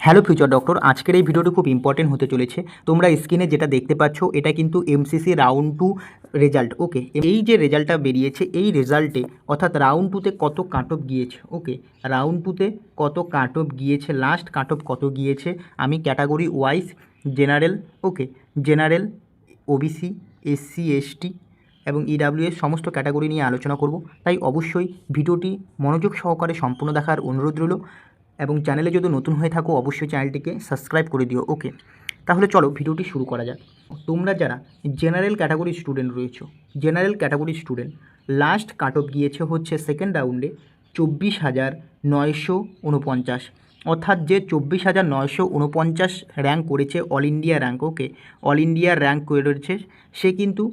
Hello future doctor, আজকের এই ভিডিওটি খুব ইম্পর্টেন্ট হতে চলেছে। তোমরা স্ক্রিনে যেটা দেখতে পাচ্ছ এটা কিন্তু এমসিসি রাউন্ড 2 রেজাল্ট। ওকে, এই যে রেজাল্টটা বেরিয়েছে এই রেজাল্টে অর্থাৎ রাউন্ড 2তে কত কাট অফ গিয়েছে। ওকে, রাউন্ড 2তে কত কাট অফ গিয়েছে, লাস্ট কাট অফ কত গিয়েছে আমি ক্যাটাগরি ওয়াইজ জেনারেল, ওকে, জেনারেল, ওবিসি, এসসি, এসটি এবং ইডাব্লিউএস সমস্ত ক্যাটাগরি নিয়ে আলোচনা করব। তাই অবশ্যই ভিডিওটি মনোযোগ সহকারে সম্পূর্ণ দেখার অনুরোধ রইল এবং চ্যানেলে যদি নতুন হয়ে থাকো অবশ্যই চ্যানেলটিকে সাবস্ক্রাইব করে দিও। ওকে, তাহলে চলো ভিডিওটি শুরু করা যাক। তোমরা যারা জেনারেল ক্যাটাগরি স্টুডেন্ট রয়েছো, general category student last cut off গিয়েছে হচ্ছে সেকেন্ড রাউন্ডে 24,949, অর্থাৎ যে 24,949 র্যাঙ্ক করেছে অল ইন্ডিয়া র্যাঙ্ক। ওকে, অল ইন্ডিয়া র্যাঙ্ক করেছে সে কিন্তু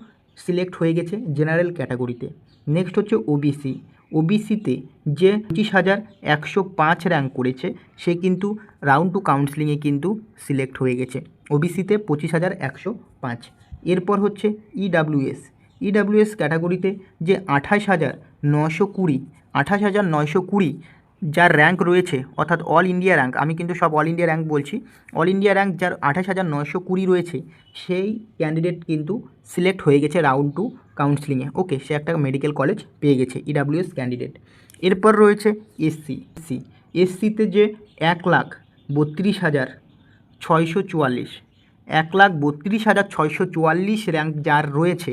সিলেক্ট হয়ে গেছে জেনারেল ক্যাটাগরিতে। নেক্সট হচ্ছে ওবিসি, ওবিসিতে যে 25,105 র্যাঙ্ক করেছে সে কিন্তু রাউন্ড 2 কাউন্সিলিংয়ে কিন্তু সিলেক্ট হয়ে গেছে। ওবিসিতে 25,105। এরপর হচ্ছে ইডাব্লিউএস, ইডাব্লিউএস ক্যাটাগরিতে যে 28,920 যার র্যাঙ্ক রয়েছে, অর্থাৎ অল ইন্ডিয়া র্যাঙ্ক, আমি কিন্তু সব অল ইন্ডিয়া র্যাঙ্ক বলছি, অল ইন্ডিয়া র্যাঙ্ক যার 28,920 রয়েছে সেই ক্যান্ডিডেট কিন্তু সিলেক্ট হয়ে গেছে রাউন্ড 2 কাউন্সিলিংয়ে। ওকে, সে একটা মেডিকেল কলেজ পেয়ে গেছে ইডাব্লিউএস ক্যান্ডিডেট। এরপর রয়েছে এসসি, এসসিতে যে 1,32,644, 1,32,644 র্যাঙ্ক যার রয়েছে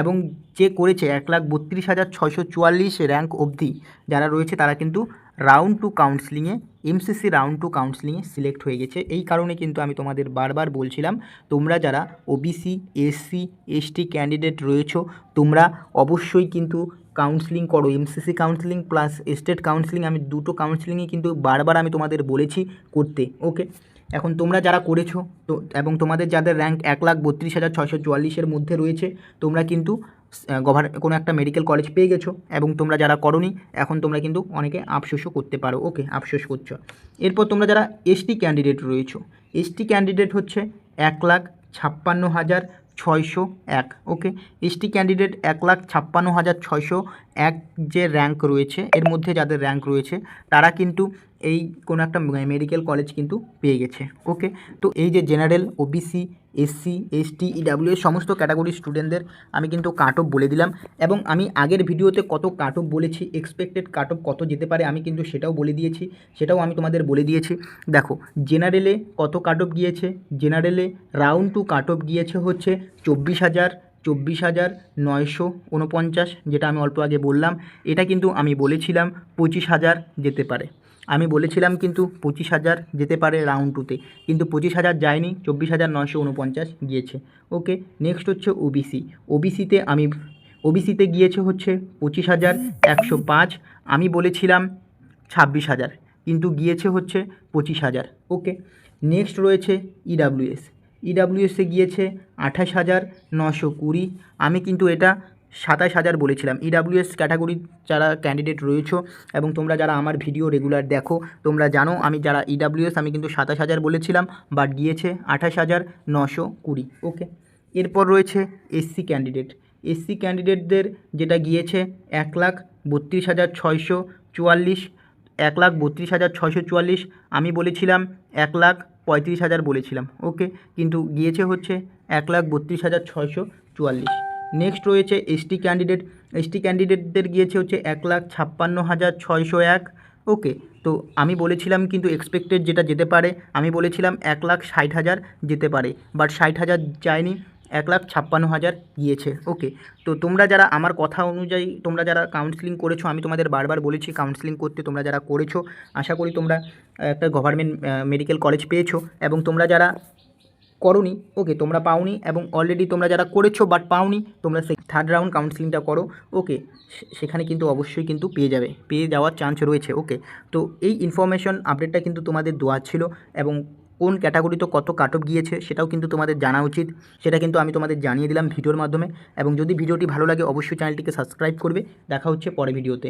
এবং যে করেছে 1,32,644 র্যাঙ্ক অবধি যারা রয়েছে তারা কিন্তু রাউন্ড 2 কাউন্সিলিংয়ে, এমসিসি রাউন্ড 2 কাউন্সিলিংয়ে সিলেক্ট হয়ে গেছে। এই কারণে কিন্তু আমি তোমাদের বারবার বলছিলাম তোমরা যারা ওবিসি, এসসি, এসটি ক্যান্ডিডেট রয়েছো তোমরা অবশ্যই কিন্তু কাউন্সিলিং করো, MCC counselling plus state counselling, আমি দুটো কাউন্সিলিংয়ে কিন্তু বারবার আমি তোমাদের বলেছি করতে। ওকে, এখন তোমরা যারা করেছো তো এবং তোমাদের যাদের র্যাঙ্ক 1,32,644 মধ্যে রয়েছে তোমরা কিন্তু কোনো একটা মেডিকেল কলেজ পেয়ে গেছো এবং তোমরা যারা করোনি এখন তোমরা কিন্তু অনেকে আফসোসও করতে পারো। ওকে, আফসোস করছো। এরপর তোমরা যারা এসটি ক্যান্ডিডেট রয়েছো, এসটি ক্যান্ডিডেট হচ্ছে 1,56,601। ওকে, এসটি ক্যান্ডিডেট 1,56,601 যে র্যাঙ্ক রয়েছে এর মধ্যে যাদের র্যাঙ্ক রয়েছে তারা কিন্তু এই কোনো একটা মেডিকেল কলেজ কিন্তু পেয়ে গেছে। ওকে, তো এই যে general, OBC, SC, ST, EWS সমস্ত ক্যাটাগরি স্টুডেন্টদের আমি কিন্তু কাট অফ বলে দিলাম এবং আমি আগের ভিডিওতে কত কাট অফ বলেছি, এক্সপেক্টেড কাট অফ কত যেতে পারে আমি কিন্তু সেটাও বলে দিয়েছি, সেটাও আমি তোমাদের বলে দিয়েছি। দেখো জেনারেলে কত কাট অফ গিয়েছে, জেনারেলে রাউন্ড 2 কাট অফ গিয়েছে হচ্ছে 24,949, যেটা আমি অল্প আগে বললাম। এটা কিন্তু আমি বলেছিলাম 25,000 যেতে পারে, আমি বলেছিলাম কিন্তু 25,000 যেতে পারে রাউন্ড 2তে, কিন্তু 25,000 যায়নি, 24,949 গিয়েছে। ওকে, নেক্সট হচ্ছে ওবিসি, ওবিসিতে গিয়েছে হচ্ছে 25,105, আমি বলেছিলাম 26,000 কিন্তু গিয়েছে হচ্ছে 25,000। ওকে, নেক্সট রয়েছে ইডাব্লিউএসে গিয়েছে 28,920, আমি কিন্তু এটা 27,000 বলেছিলাম। ইডাব্লিউএস ক্যাটাগরির যারা ক্যান্ডিডেট রয়েছো এবং তোমরা যারা আমার ভিডিও রেগুলার দেখো তোমরা জানো আমি যারা ইডাব্লিউএস আমি কিন্তু 27,000 বলেছিলাম বাট গিয়েছে 28,920। ওকে, এরপর রয়েছে এসসি ক্যান্ডিডেট, এসসি ক্যান্ডিডেটদের যেটা গিয়েছে 1,32,644, 1,32,644, আমি বলেছিলাম 1,35,000 বলেছিলাম। ওকে, কিন্তু গিয়েছে হচ্ছে 1,32,644। নেক্সট রয়েছে এসটি ক্যান্ডিডেট, এসটি ক্যান্ডিডেটদের গিয়েছে হচ্ছে 1,56,601। ওকে, তো আমি বলেছিলাম কিন্তু এক্সপেক্টেড যেটা যেতে পারে আমি বলেছিলাম 1,60,000 যেতে পারে বাট 60,000 যায়নি, 1,56,000 গিয়েছে। ওকে, তো তোমরা যারা আমার কথা অনুযায়ী তোমরা যারা কাউন্সিলিং করেছো, আমি তোমাদের বারবার বলেছি কাউন্সিলিং করতে, তোমরা যারা করেছো আশা করি তোমরা একটা গভর্নমেন্ট মেডিকেল কলেজ পেয়েছো এবং তোমরা যারা করোনি, ওকে, তোমরা পাওনি এবং অলরেডি তোমরা যারা করেছো বাট পাওনি তোমরা সেই থার্ড রাউন্ড কাউন্সিলিংটা করো। ওকে, সেখানে কিন্তু অবশ্যই কিন্তু পেয়ে যাওয়ার চান্স রয়েছে। ওকে, তো এই ইনফরমেশন আপডেটটা কিন্তু তোমাদের দেওয়া ছিল এবং কোন ক্যাটাগরিতে কত কাট অফ গিয়েছে সেটাও কিন্তু তোমাদের জানা উচিত, সেটা কিন্তু আমি তোমাদের জানিয়ে দিলাম ভিডিওর মাধ্যমে। এবং যদি ভিডিওটি ভালো লাগে অবশ্যই চ্যানেলটিকে সাবস্ক্রাইব করবে। দেখা হচ্ছে পরে ভিডিওতে।